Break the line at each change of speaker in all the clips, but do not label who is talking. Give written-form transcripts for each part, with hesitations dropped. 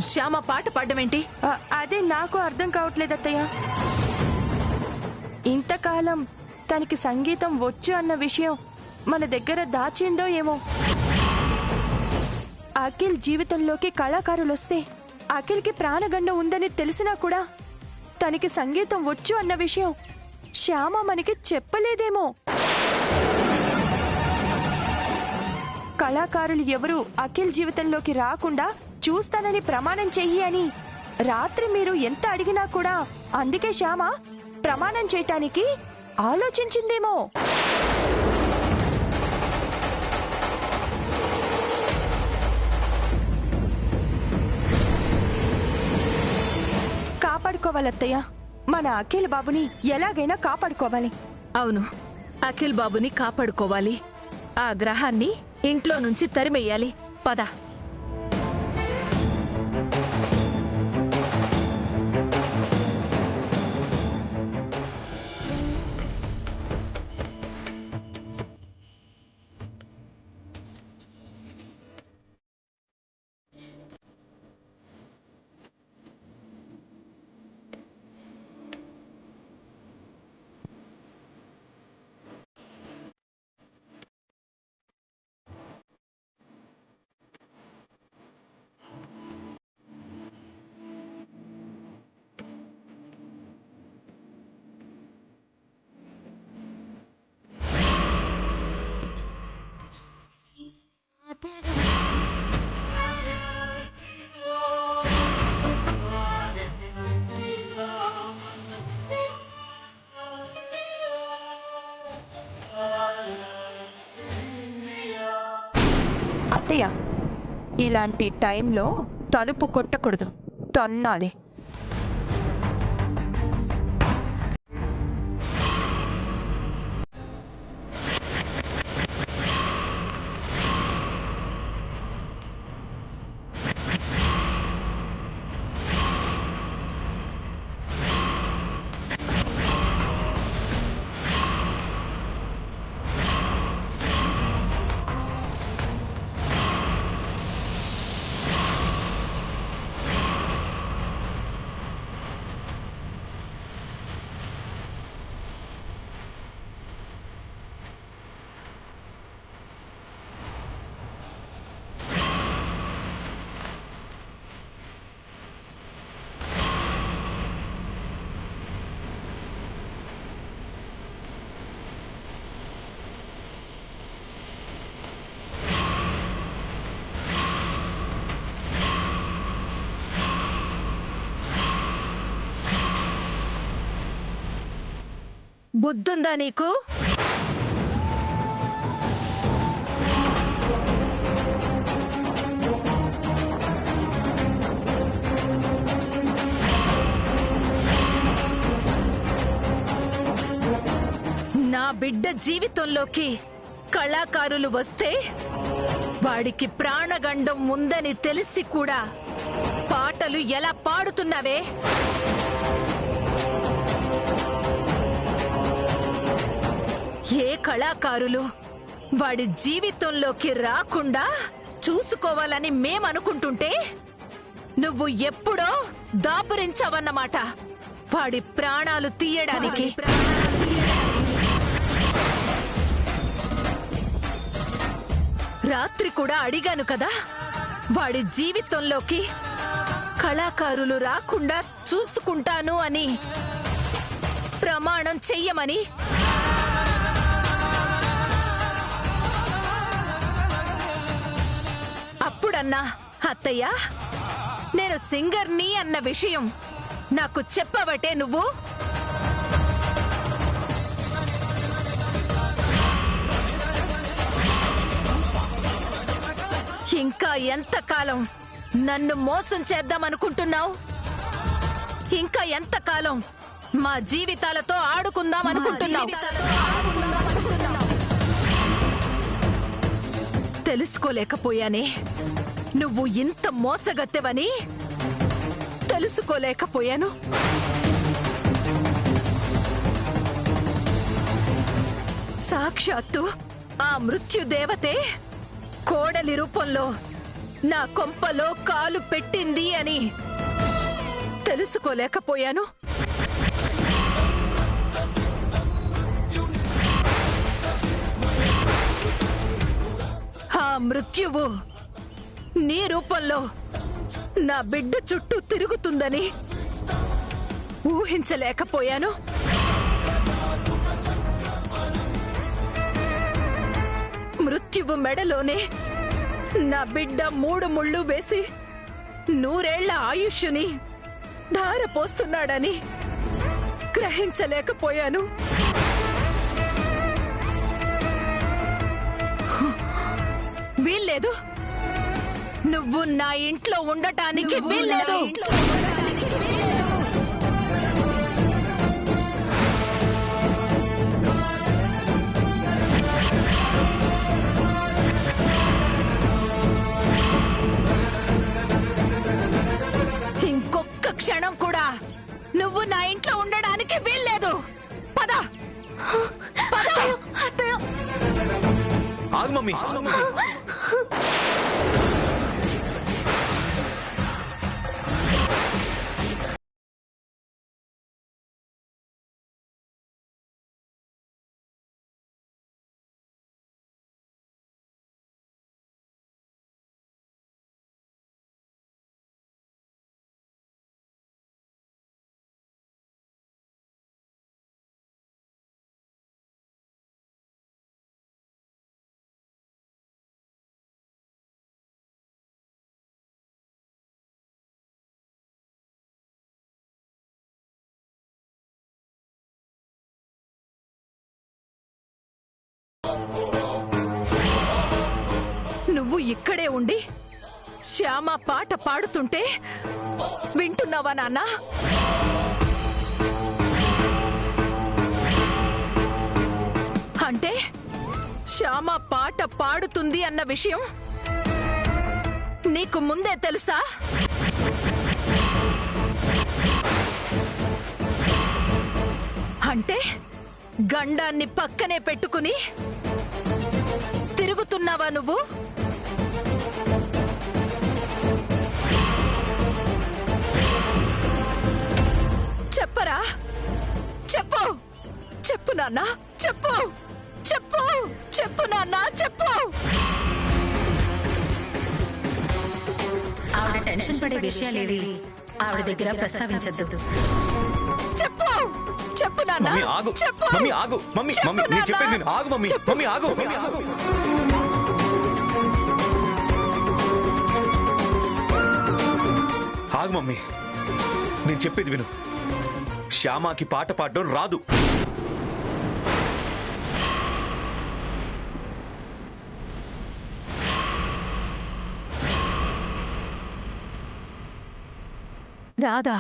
శ్యామ పాట పాడమేంటి?
అదే నాకు అర్థం కావట్లేదు అత్తయ్య. ఇంతకాలం తనకి సంగీతం వచ్చు అన్న విషయం మన దగ్గర దాచిందో ఏమో. అఖిల్ జీవితంలోకి కళాకారులు వస్తే అఖిల్కి ప్రాణగండం ఉందని తెలిసినా కూడా తనకి సంగీతం వచ్చు అన్న విషయం శ్యామ మనకి చెప్పలేదేమో. కళాకారులు ఎవరు అఖిల్ జీవితంలోకి రాకుండా చూస్తానని ప్రమాణం చెయ్యి అని రాత్రి మీరు ఎంత అడిగినా కూడా అందుకే శ్యామ ప్రమాణం చేయటానికి ఆలోచించిందేమో. కాపాడుకోవాలత్తయ్య, మన అఖిల్ బాబుని ఎలాగైనా కాపాడుకోవాలి.
అవును, అఖిల్ బాబుని కాపాడుకోవాలి. ఆ గ్రహాన్ని ఇంట్లో నుంచి తరిమెయ్యాలి. పద.
అత్తయ్య, ఇలాంటి టైంలో తలుపు కొట్టకూడదు, తన్నాలి.
బుద్ధుందా నీకు? నా బిడ్డ జీవితంలోకి కళాకారులు వస్తే వాడికి ప్రాణగండం ఉందని తెలిసి కూడా పాటలు ఎలా పాడుతున్నావే? ఏ కళాకారులు వాడి జీవితంలోకి రాకుండా చూసుకోవాలని మేమనుకుంటుంటే నువ్వు ఎప్పుడో దాపురించావన్నమాట వాడి ప్రాణాలు తీయడానికి. రాత్రి కూడా అడిగాను కదా, వాడి జీవితంలోకి కళాకారులు రాకుండా చూసుకుంటాను అని ప్రమాణం చెయ్యమని. అప్పుడన్నా అత్తయ్య, నేను సింగర్ని అన్న విషయం నాకు చెప్పవటే నువ్వు? ఇంకా ఎంతకాలం నన్ను మోసం చేద్దామనుకుంటున్నావు? ఇంకా ఎంతకాలం మా జీవితాలతో ఆడుకుందాం అనుకుంటున్నావు? తెలుసుకోలేకపోయానే నువ్వు ఇంత మోసగత్తెవని. తెలుసుకోలేకపోయాను. సాక్షాత్తు ఆ మృత్యుదేవతే కోడలి రూపంలో నా కొంపలో కాలు పెట్టింది అని తెలుసుకోలేకపోయాను. ఆ మృత్యువు నీ రూపంలో నా బిడ్డ చుట్టూ తిరుగుతుందని ఊహించలేకపోయాను. మృత్యువు మెడలోనే నా బిడ్డ 3 ముళ్ళు వేసి 100 ఏళ్ల ఆయుష్ని ధారపోస్తున్నాడని గ్రహించలేకపోయాను. వీల్లేదు, నువ్వు నా ఇంట్లో ఉండటానికి వీల్లేదు. ఇంకొక్క క్షణం కూడా నువ్వు నా ఇంట్లో ఉండడానికి వీల్లేదు. పద పద.
ఆగు మమ్మీ.
నువ్వు ఇక్కడే ఉండి శ్యామ పాట పాడుతుంటే వింటున్నావా నాన్న? అంటే శ్యామ పాట పాడుతుంది అన్న విషయం నీకు ముందే తెలుసా? అంటే గండాన్ని పక్కనే పెట్టుకుని తిరుగుతున్నావా నువ్వు? చెప్పరా, చెప్పు, చెప్పు నాన్న, చెప్పు, చెప్పు, చెప్పు నాన్న, చెప్పు.
ఆవిడ టెన్షన్ పడే విషయాలేవి ఆవిడ దగ్గర ప్రస్తావించద్దు.
చెప్పు, చెప్పు నాన్న,
మమ్మీ ఆగు.
చెప్పు.
మమ్మీ ఆగు. మమ్మీ
చెప్పు
మమ్మీ నేను
నాన్న.
చెప్పేది విను. ఆగు మమ్మీ.
చెప్పు.
మమ్మీ ఆగు. మమ్మీ ఆగు. ఆగు మమ్మీ, నేను చెప్పేది విను. శ్యామకి పాట పాడడం రాదు.
రాదా?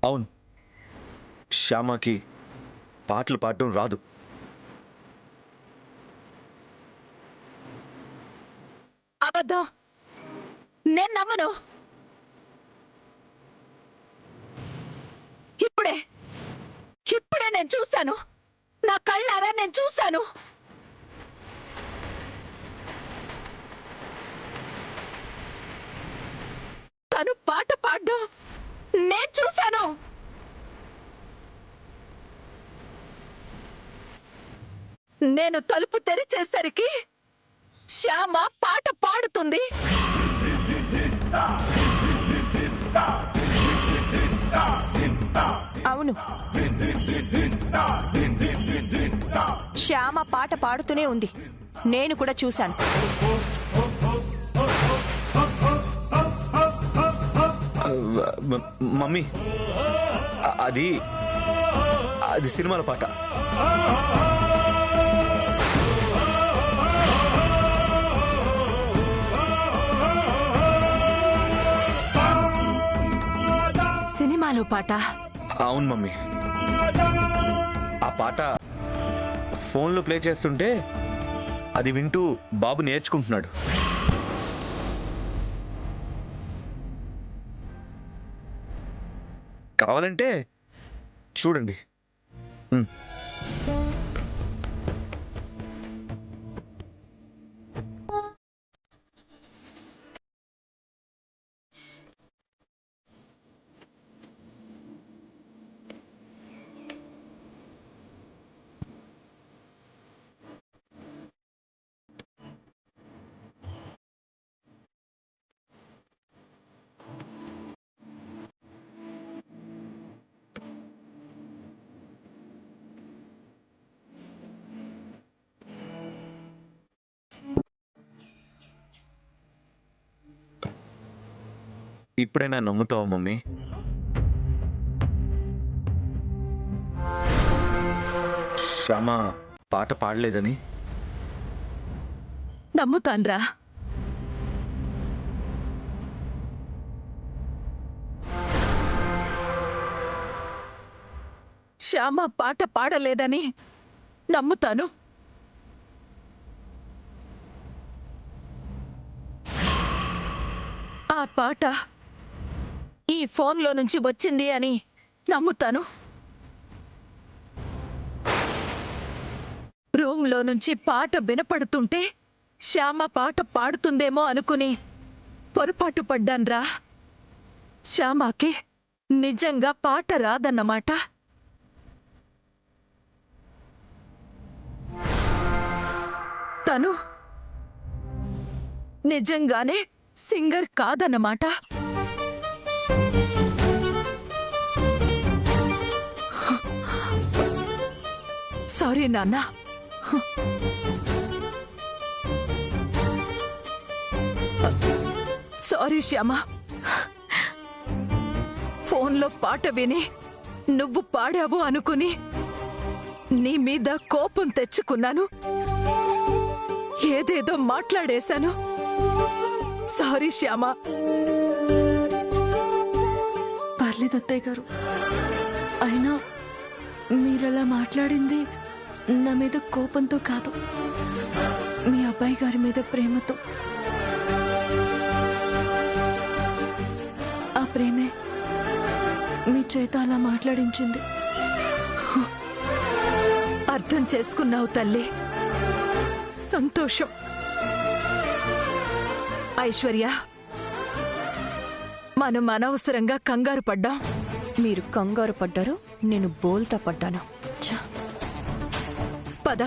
అవును, శ్యామకి పాటలు పాడడం రాదు.
అబద్ధం, నేను నమ్మను. ఇప్పుడే ఇప్పుడే నేను చూశాను, నా కళ్ళారా నేను చూశాను. తను పాట పాడడం నేను చూశాను. నేను తలుపు తెరిచేసరికి శ్యామ పాట పాడుతుంది.
అవును, శ్యామ పాట పాడుతూనే ఉంది. నేను కూడా చూశాను.
మమ్మీ, అది అది సినిమాల పాట.
సినిమాలో పాట?
అవును మమ్మీ, ఆ పాట ఫోన్లో ప్లే చేస్తుంటే అది వింటూ బాబు నేర్చుకుంటున్నాడు. కావాలంటే చూడండి. ఇప్పుడైనా నమ్ముతావా మమ్మీ? శ్యామ పాట పాడలేదని?
నమ్ముతాన్రా. శ్యామ పాట పాడలేదని నమ్ముతాను. ఆ పాట ఈ ఫోన్లో నుంచి వచ్చింది అని నమ్ముతాను. రూమ్లో నుంచి పాట వినపడుతుంటే శ్యామ పాట పాడుతుందేమో అనుకుని పొరపాటు పడ్డాన్రా. శ్యామకి నిజంగా పాట రాదన్నమాట. తను నిజంగానే సింగర్ కాదన్నమాట. సారీ నాన్న. సారీ శ్యామ. ఫోన్లో పాట విని నువ్వు పాడావు అనుకుని నీ మీద కోపం తెచ్చుకున్నాను. ఏదేదో మాట్లాడేశాను. సారీ శ్యామ.
పర్లేదు అత్తయ్య గారు. అయినా మీరలా మాట్లాడింది నా మీద కోపంతో కాదు, మీ అబ్బాయి గారి మీద ప్రేమతో. ఆ ప్రేమే మీ చేత అలా మాట్లాడించింది.
అర్థం చేసుకున్నావు తల్లి. సంతోషం. ఐశ్వర్య, మనం అనవసరంగా కంగారు పడ్డాం.
మీరు కంగారు పడ్డారు, నేను బోల్తా పడ్డాను. ఛ!
పద.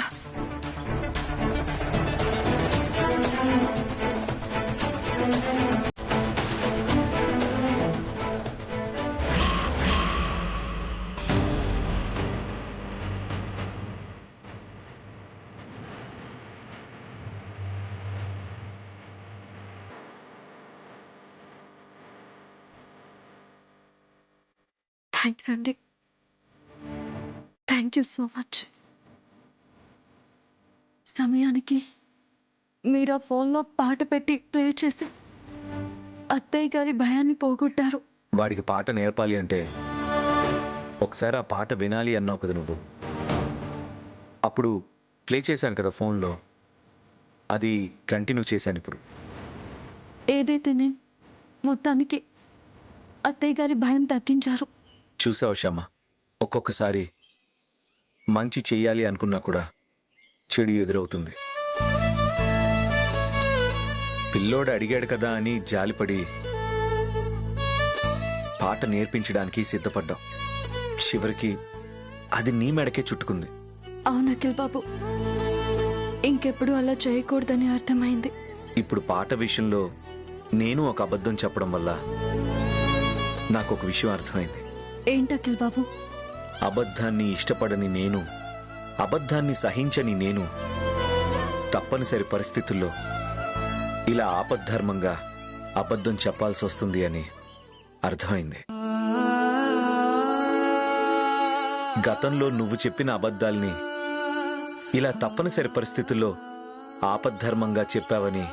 థ్యాంక్స్ అండి. Thank you so much. సమయానికి మీరు ఆ ఫోన్లో పాట పెట్టి ప్లే చేసి అత్తయ్య గారి భయాన్ని పోగొట్టారు.
వాడికి పాట నేర్పాలి అంటే ఒకసారి ఆ పాట వినాలి అన్నావు కదా నువ్వు. అప్పుడు ప్లే చేశాను కదా ఫోన్లో, అది కంటిన్యూ చేశాను ఇప్పుడు.
ఏదైతేనే మొత్తానికి అత్తయ్య గారి భయం తగ్గించారు.
చూసావు శ్యామ, ఒక్కొక్కసారి మంచి చెయ్యాలి అనుకున్నా కూడా చెడు ఎదురవుతుంది. పిల్లోడు అడిగాడు కదా అని జాలిపడి పాట నేర్పించడానికి సిద్ధపడ్డాం. చివరికి అది నీ మెడకే చుట్టుకుంది.
అవును అఖిల్ బాబు, ఇంకెప్పుడు అలా చేయకూడదని అర్థమైంది.
ఇప్పుడు పాట విషయంలో నేను ఒక అబద్ధం చెప్పడం వల్ల నాకు ఒక విషయం అర్థమైంది.
ఏంటి అఖిల్ బాబు?
అబద్ధాన్ని ఇష్టపడని నేను, అబద్ధాన్ని సహించని నేను తప్పనిసరి పరిస్థితుల్లో ఇలా ఆపద్ధర్మంగా అబద్ధం చెప్పాల్సి వస్తుంది అని అర్థమైంది. గతంలో నువ్వు చెప్పిన అబద్ధాల్ని ఇలా తప్పనిసరి పరిస్థితుల్లో ఆపద్ధర్మంగా చెప్పావని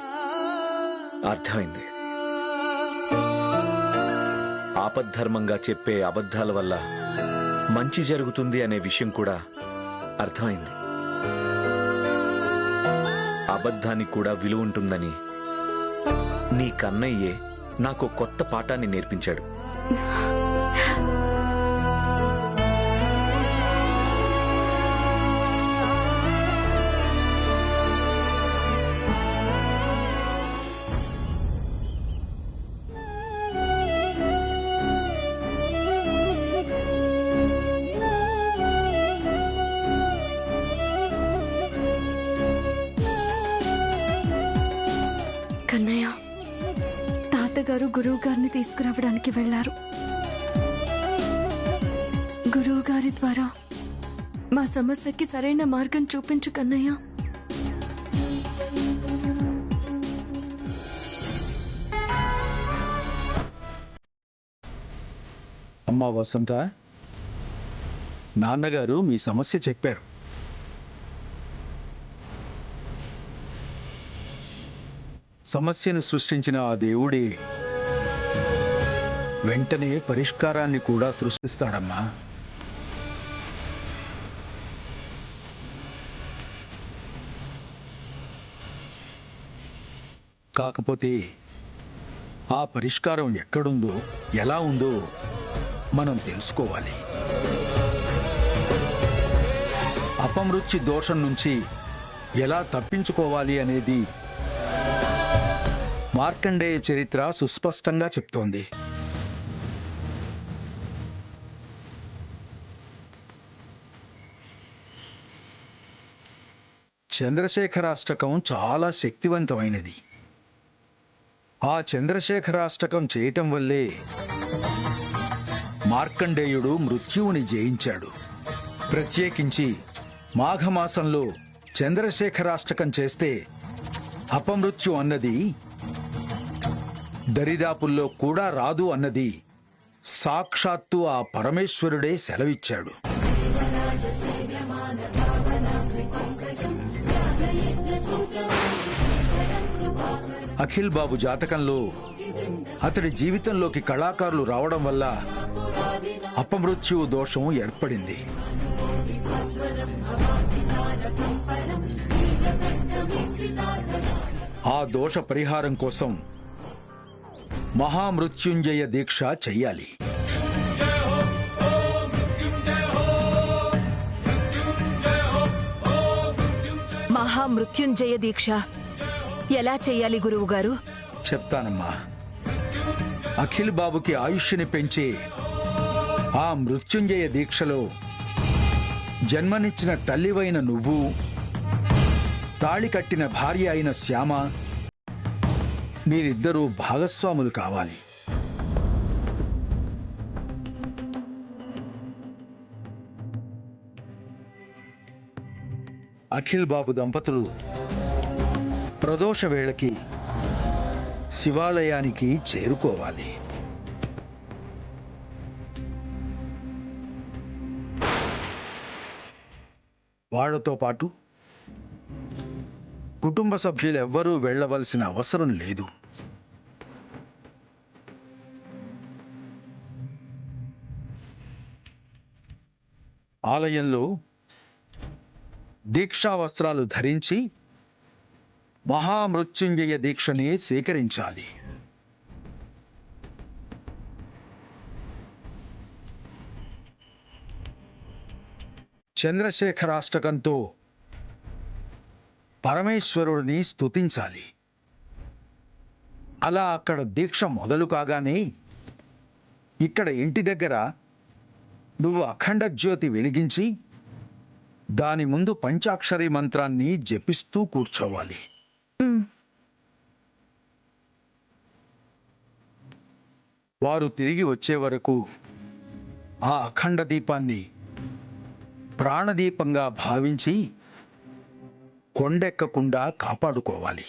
అర్థమైంది. ఆపద్ధర్మంగా చెప్పే అబద్ధాల వల్ల మంచి జరుగుతుంది అనే విషయం కూడా అర్థమైంది. అబద్ధానికి కూడా విలువ ఉంటుందని నీ కన్నయ్యే నాకు కొత్త పాఠాన్ని నేర్పించాడు.
కన్నయ్య, తాతగారు గురువు గారిని తీసుకురావడానికి వెళ్లారు. గురువు గారి ద్వారా మా సమస్యకి సరైన మార్గం చూపించు కన్నయ్య.
అమ్మా వసంత, నాన్నగారు మీ సమస్య చెప్పారు. సమస్యను సృష్టించిన ఆ దేవుడే వెంటనే పరిష్కారాన్ని కూడా సృష్టిస్తాడమ్మా. కాకపోతే ఆ పరిష్కారం ఎక్కడుందో, ఎలా ఉందో మనం తెలుసుకోవాలి. అపమృత్యు దోషం నుంచి ఎలా తప్పించుకోవాలి అనేది మార్కండేయ చరిత్ర సుస్పష్టంగా చెప్తోంది. చంద్రశేఖరాష్టకం చాలా శక్తివంతమైనది. ఆ చంద్రశేఖరాష్టకం చేయటం వల్లే మార్కండేయుడు మృత్యువుని జయించాడు. ప్రత్యేకించి మాఘమాసంలో చంద్రశేఖరాష్టకం చేస్తే అపమృత్యు అన్నది దరిదాపుల్లో కూడా రాదు అన్నది సాక్షాత్తు ఆ పరమేశ్వరుడే సెలవిచ్చాడు. అఖిల్ బాబు జాతకంలో అతడి జీవితంలోకి కళాకారులు రావడం వల్ల అపమృత్యు దోషం ఏర్పడింది. ఆ దోష పరిహారం కోసం మహామృత్యుంజయ దీక్ష చెయ్యాలి.
మహామృత్యుంజయ దీక్ష ఎలా చెయ్యాలి గురువుగారు?
చెప్తానమ్మా. అఖిల్ బాబుకి ఆయుష్ని పెంచే ఆ మృత్యుంజయ దీక్షలో జన్మనిచ్చిన తల్లివైన నువ్వు, తాళి కట్టిన భార్య అయిన శ్యామ, మీరిద్దరూ భాగస్వాములు కావాలి. అఖిల్ బాబు దంపతులు ప్రదోష వేళకి శివాలయానికి చేరుకోవాలి. వాళ్లతో పాటు కుటుంబ సభ్యులెవ్వరూ వెళ్ళవలసిన అవసరం లేదు. ఆలయంలో దీక్షా వస్త్రాలు ధరించి మహామృత్యుంజయ దీక్షని స్వీకరించాలి. చంద్రశేఖరాష్టకంతో పరమేశ్వరుడిని స్తుతించాలి. అలా అక్కడ దీక్ష మొదలు కాగానే ఇక్కడ ఇంటి దగ్గర నువ్వు అఖండ జ్యోతి వెలిగించి దాని ముందు పంచాక్షరి మంత్రాన్ని జపిస్తూ కూర్చోవాలి. వారు తిరిగి వచ్చే వరకు ఆ అఖండ దీపాన్ని ప్రాణదీపంగా భావించి కొండెక్కకుండా కాపాడుకోవాలి.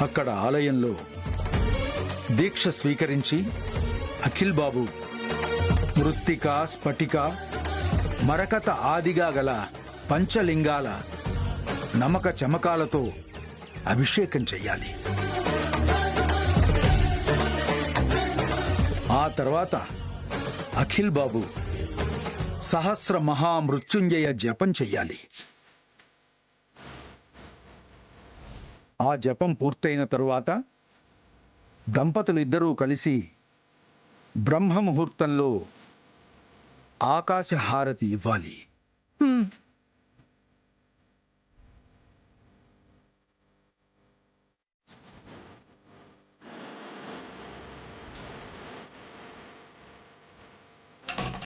అక్కడ ఆలయంలో దీక్ష స్వీకరించి అఖిల్ బాబు మృత్తిక, స్ఫటిక, మరకత ఆదిగా గల పంచలింగాల నమక చమకాలతో అభిషేకం చెయ్యాలి. ఆ తర్వాత అఖిల్ బాబు సహస్ర మహామృత్యుంజయ జపం చెయ్యాలి. ఆ జపం పూర్తయిన తరువాత దంపతులిద్దరూ కలిసి బ్రహ్మముహూర్తంలో ఆకాశ హారతి ఇవ్వాలి.